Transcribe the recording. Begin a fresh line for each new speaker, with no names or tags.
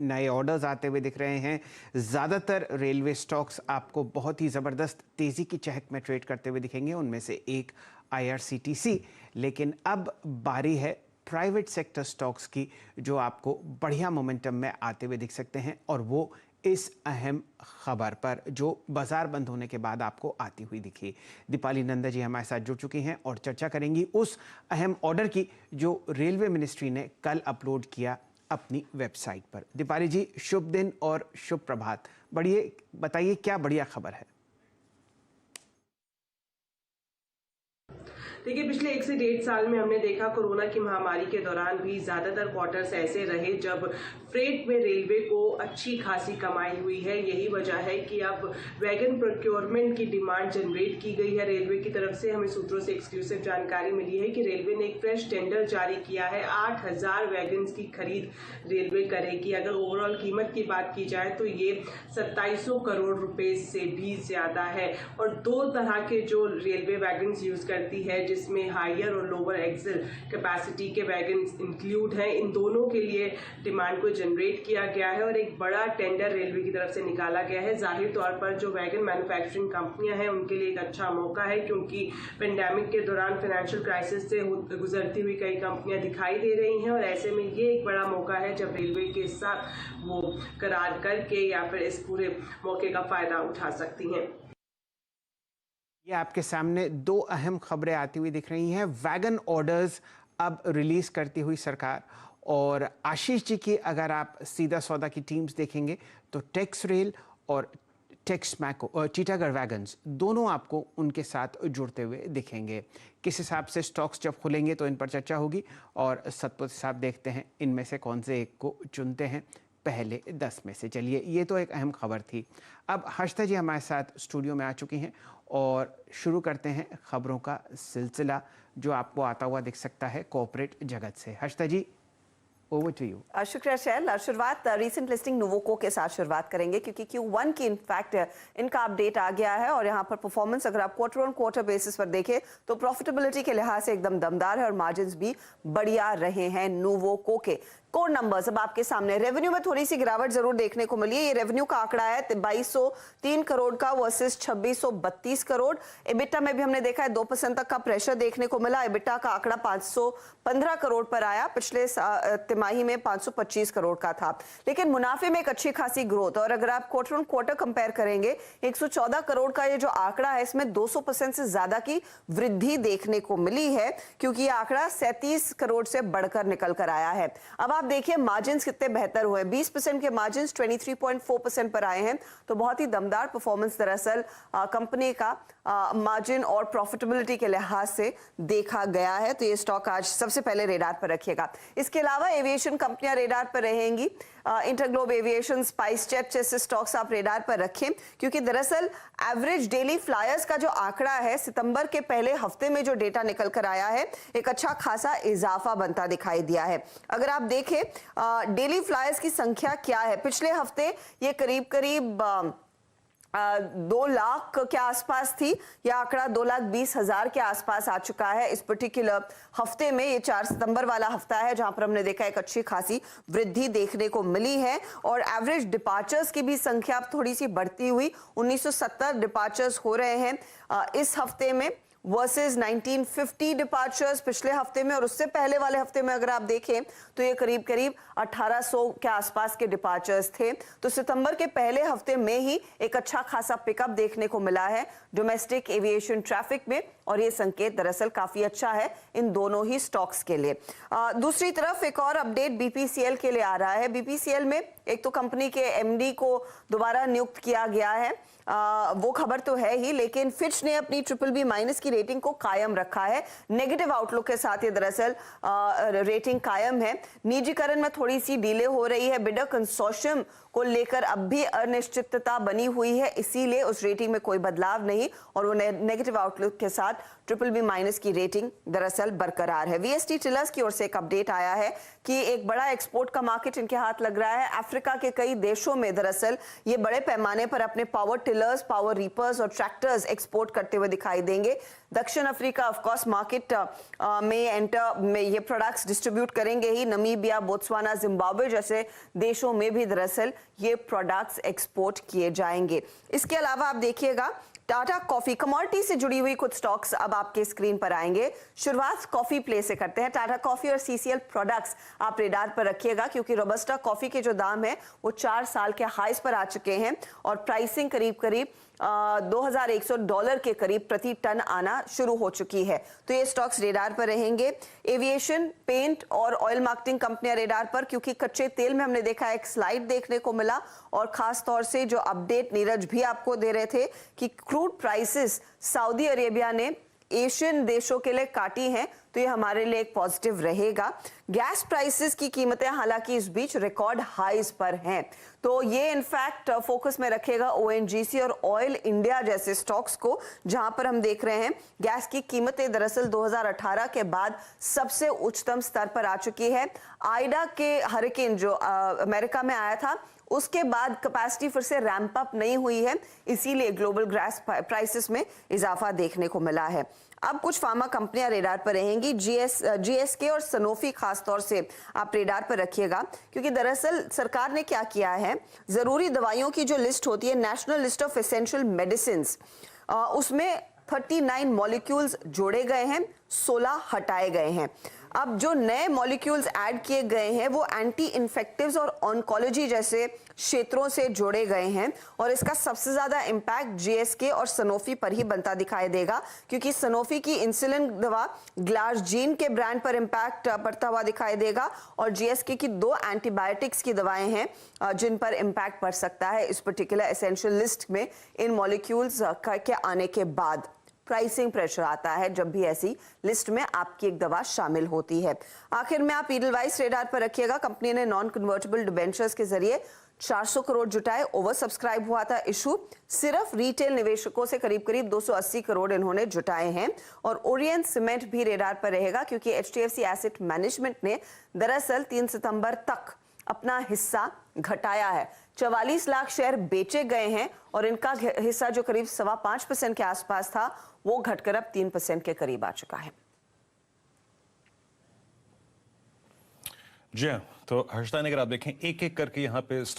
नए ऑर्डर्स आते हुए दिख रहे हैं। ज़्यादातर रेलवे स्टॉक्स आपको बहुत ही ज़बरदस्त तेज़ी की चहक में ट्रेड करते हुए दिखेंगे, उनमें से एक IRCTC। लेकिन अब बारी है प्राइवेट सेक्टर स्टॉक्स की, जो आपको बढ़िया मोमेंटम में आते हुए दिख सकते हैं, और वो इस अहम खबर पर जो बाजार बंद होने के बाद आपको आती हुई दिखी। दीपाली नंदा जी हमारे साथ जुड़ चुकी हैं और चर्चा करेंगी उस अहम ऑर्डर की जो रेलवे मिनिस्ट्री ने कल अपलोड किया अपनी वेबसाइट पर। दीपाली जी, शुभ दिन और शुभ प्रभात। बताइए क्या बढ़िया खबर है।
देखिए, पिछले 1 से 1.5 साल में हमने देखा कोरोना की महामारी के दौरान भी ज्यादातर क्वार्टर्स ऐसे रहे जब फ्रेट में रेलवे को अच्छी खासी कमाई हुई है। यही वजह है कि अब वैगन प्रोक्योरमेंट की डिमांड जनरेट की गई है रेलवे की तरफ से। हमें सूत्रों से एक्सक्लूसिव जानकारी मिली है कि रेलवे ने एक फ्रेश टेंडर जारी किया है। 8000 वैगन की खरीद रेलवे करेगी। अगर ओवरऑल कीमत की बात की जाए तो ये 2700 करोड़ रुपए से भी ज्यादा है। और 2 तरह के जो रेलवे वैगन यूज करती है, जिसमें हायर और लोअर एक्सल कैपेसिटी के वैगन इंक्लूड हैं, इन दोनों के लिए डिमांड को जनरेट किया गया है और एक बड़ा टेंडर रेलवे की तरफ से निकाला गया है। जाहिर तौर पर जो वैगन मैन्युफैक्चरिंग कंपनियां हैं उनके लिए एक अच्छा मौका है, क्योंकि पेंडेमिक के दौरान फाइनेंशियल क्राइसिस से गुजरती हुई कई कंपनियां दिखाई दे रही हैं, और ऐसे में ये एक बड़ा मौका है जब रेलवे के साथ वो करार करके या फिर इस पूरे मौके का फायदा उठा सकती हैं।
ये आपके सामने 2 अहम खबरें आती हुई दिख रही हैं। वैगन ऑर्डर्स अब रिलीज करती हुई सरकार, और आशीष जी की अगर आप सीधा सौदा की टीम्स देखेंगे तो टेक्स रेल और टेक्समैको और टीटागढ़ वैगन्स दोनों आपको उनके साथ जुड़ते हुए दिखेंगे। किस हिसाब से स्टॉक्स जब खुलेंगे तो इन पर चर्चा होगी, और सतपुत साहब देखते हैं इनमें से कौन से एक को चुनते हैं पहले 10 में से। चलिए, ये तो एक अहम खबर थी। अब हर्षिता जी हमारे साथ स्टूडियो में आ चुकी हैं और शुरू करते हैं खबरों का सिलसिला जो आपको आता हुआ दिख सकता है कॉर्पोरेट जगत से। हर्षिता जी, ओवर टू यू।
शुक्रिया शैल। शुरुआत रीसेंट लिस्टिंग नोवोको के साथ शुरुआत करेंगे, क्योंकि Q1 की इनफैक्ट इनका अपडेट आ गया है, और यहाँ पर परफॉर्मेंस अगर आप क्वार्टर ऑन क्वार्टर बेसिस पर देखें तो प्रॉफिटेबिलिटी के लिहाज से एकदम दमदार है और मार्जिन्स भी बढ़िया रहे हैं नोवोको के। कोर नंबर्स अब आपके सामने। रेवेन्यू में थोड़ी सी गिरावट जरूर देखने को मिली है। ये रेवेन्यू का आंकड़ा है 2203 करोड़ का वर्सेस 2632 करोड़। एबिटा में भी हमने देखा है 2% तक का प्रेशर देखने को मिला। एबिटा का आंकड़ा 515 करोड़ पर आया, पिछले तिमाही में 525 करोड़ का था। लेकिन मुनाफे में एक अच्छी खासी ग्रोथ, और अगर आप क्वार्टर ऑन क्वार्टर कंपेयर करेंगे 114 करोड़ का ये जो आंकड़ा है, इसमें 200% से ज्यादा की वृद्धि देखने को मिली है, क्योंकि ये आंकड़ा 37 करोड़ से बढ़कर निकल कर आया है। अब आप देखिए मार्जिन्स कितने बेहतर हुए। 20% के मार्जिन्स 23.4% पर आए हैं, तो बहुत ही दमदार परफॉर्मेंस दरअसल कंपनी का मार्जिन और प्रॉफिटेबिलिटी के लिहाज से देखा गया है। तो ये स्टॉक आज सबसे पहले रेडार पर रखिएगा। इसके अलावा एविएशन कंपनियां रेडार पर रहेंगी। इंटरग्लोब एविएशन, स्पाइसजेट जैसे स्टॉक्स आप रेडार पर रखें, क्योंकि दरअसल एवरेज डेली फ्लायर्स का जो आंकड़ा है सितंबर के पहले हफ्ते में जो डेटा निकल कर आया है, एक अच्छा खासा इजाफा बनता दिखाई दिया है। अगर आप देखें डेली फ्लायर्स की संख्या क्या है, पिछले हफ्ते ये करीब 2 लाख के आसपास थी। यह आंकड़ा 2,20,000 के आसपास आ चुका है इस पर्टिकुलर हफ्ते में। ये 4 सितंबर वाला हफ्ता है जहां पर हमने देखा एक अच्छी खासी वृद्धि देखने को मिली है। और एवरेज डिपार्चर्स की भी संख्या थोड़ी सी बढ़ती हुई 1970 डिपार्चर्स हो रहे हैं इस हफ्ते में, वर्सेस 1950 डिपार्चर्स पिछले हफ्ते में। और उससे पहले वाले हफ्ते में अगर आप देखें तो ये करीब 1800 के आसपास के डिपार्चर्स थे। तो सितंबर के पहले हफ्ते में ही एक अच्छा खासा पिकअप देखने को मिला है डोमेस्टिक एविएशन ट्रैफिक में, और ये संकेत दरअसल काफी अच्छा है इन दोनों ही स्टॉक्स के लिए। दूसरी तरफ एक और अपडेट BPCL के लिए आ रहा है। BPCL में एक तो कंपनी के MD को दोबारा नियुक्त किया गया है, वो खबर तो है ही, लेकिन फिच ने अपनी BBB- की रेटिंग को कायम रखा है। नेगेटिव आउटलुक के साथ ये दरअसल रेटिंग कायम है। निजीकरण में थोड़ी सी डिले हो रही है, बिडर कंसोर्शियम को लेकर अब भी अनिश्चितता बनी हुई है, इसीलिए उस रेटिंग में कोई बदलाव नहीं, और वो नेगेटिव आउटलुक के साथ BBB- की रेटिंग दरअसल बरकरार है। VST टिलर्स की ओर से एक अपडेट आया है कि एक बड़ा एक्सपोर्ट का मार्केट इनके हाथ लग रहा है। अफ्रीका के कई देशों में दरअसल ये बड़े पैमाने पर अपने पावर टिलर्स, पावर रीपर्स और ट्रैक्टर्स एक्सपोर्ट करते हुए दिखाई देंगे। दक्षिण अफ्रीका ऑफ कोर्स मार्केट में ये प्रोडक्ट्स डिस्ट्रीब्यूट करेंगे ही। नमीबिया, बोत्सवाना, जिम्बाब्वे जैसे देशों में भी दरअसल ये प्रोडक्ट्स एक्सपोर्ट किए जाएंगे। इसके अलावा आप देखिएगा टाटा कॉफी, कमोडिटी से जुड़ी हुई कुछ स्टॉक्स अब आपके स्क्रीन पर आएंगे। शुरुआत कॉफी प्ले से करते हैं। टाटा कॉफी और सीसीएल प्रोडक्ट्स आप रेडार पर रखिएगा क्योंकि रोबस्टा कॉफी के जो दाम है वो 4 साल के हाईस पर आ चुके हैं और प्राइसिंग करीब करीब $2100 के करीब प्रति टन आना शुरू हो चुकी है। तो ये स्टॉक्स रेडार पर रहेंगे। एविएशन, पेंट और ऑयल मार्केटिंग कंपनियां रेडार पर, क्योंकि कच्चे तेल में हमने देखा एक स्लाइड देखने को मिला और खास तौर से जो अपडेट नीरज भी आपको दे रहे थे कि क्रूड प्राइसेस सऊदी अरेबिया ने एशियन देशों के लिए काटी हैं, तो ये हमारे लिए एक पॉजिटिव रहेगा। गैस प्राइसेस की कीमतें हालांकि इस बीच रिकॉर्ड हाईज पर हैं, तो ये इनफैक्ट फोकस में रखेगा ओएनजीसी और ऑयल इंडिया जैसे स्टॉक्स को, जहां पर हम देख रहे हैं गैस की कीमतें दरअसल 2018 के बाद सबसे उच्चतम स्तर पर आ चुकी है। आइडा के हरिकेन जो अमेरिका में आया था उसके बाद कैपेसिटी फिर से रैंप अप नहीं हुई है, इसीलिए ग्लोबल गैस प्राइसेस में इजाफा देखने को मिला है। अब कुछ फार्मा कंपनियां रेडार पर रहेंगी। जीएसके और सनोफी खास तौर से आप रेडार पर रखिएगा, क्योंकि दरअसल सरकार ने क्या किया है, जरूरी दवाइयों की जो लिस्ट होती है, national list of essential medicine, उसमें 39 मॉलिक्यूल्स जोड़े गए हैं, 16 हटाए गए हैं। अब जो नए मॉलिक्यूल्स ऐड किए गए हैं वो एंटी इन्फेक्टिव्स और ऑन्कोलॉजी जैसे क्षेत्रों से जोड़े गए हैं और इसका सबसे ज्यादा इम्पैक्ट जीएसके और सनोफी पर ही बनता दिखाई देगा, क्योंकि सनोफी की इंसुलिन दवा ग्लासजीन के ब्रांड पर इम्पैक्ट पड़ता हुआ दिखाई देगा और जीएसके की 2 एंटीबायोटिक्स की दवाएं हैं जिन पर इम्पैक्ट पड़ सकता है इस पर्टिकुलर एसेंशियल लिस्ट में इन मॉलिक्यूल्स के आने के बाद। प्राइसिंग प्रेशर आता है जब भी ऐसी लिस्ट में आपकी एक दवा शामिल होती है। आखिर में आप ईडलवाइस रेडार पर रखिएगा। कंपनी ने नॉन कन्वर्टेबल डिबेंचर्स के जरिए 400 करोड़ जुटाए, ओवर सब्सक्राइब हुआ था इशू। सिर्फ रिटेल निवेशकों से करीब करीब 280 करोड़ इन्होंने जुटाए हैं। और ओरिएंट सीमेंट भी रेडार पर रहेगा, क्योंकि एचडीएफसी एसेट मैनेजमेंट ने दरअसल 3 सितंबर तक अपना हिस्सा घटाया है। 44 लाख शेयर बेचे गए हैं और इनका हिस्सा जो करीब 5.25% के आसपास था वो घटकर अब 3% के करीब आ चुका है।
जी हाँ, तो हर्षदा, अगर आप देखें एक एक करके यहाँ पे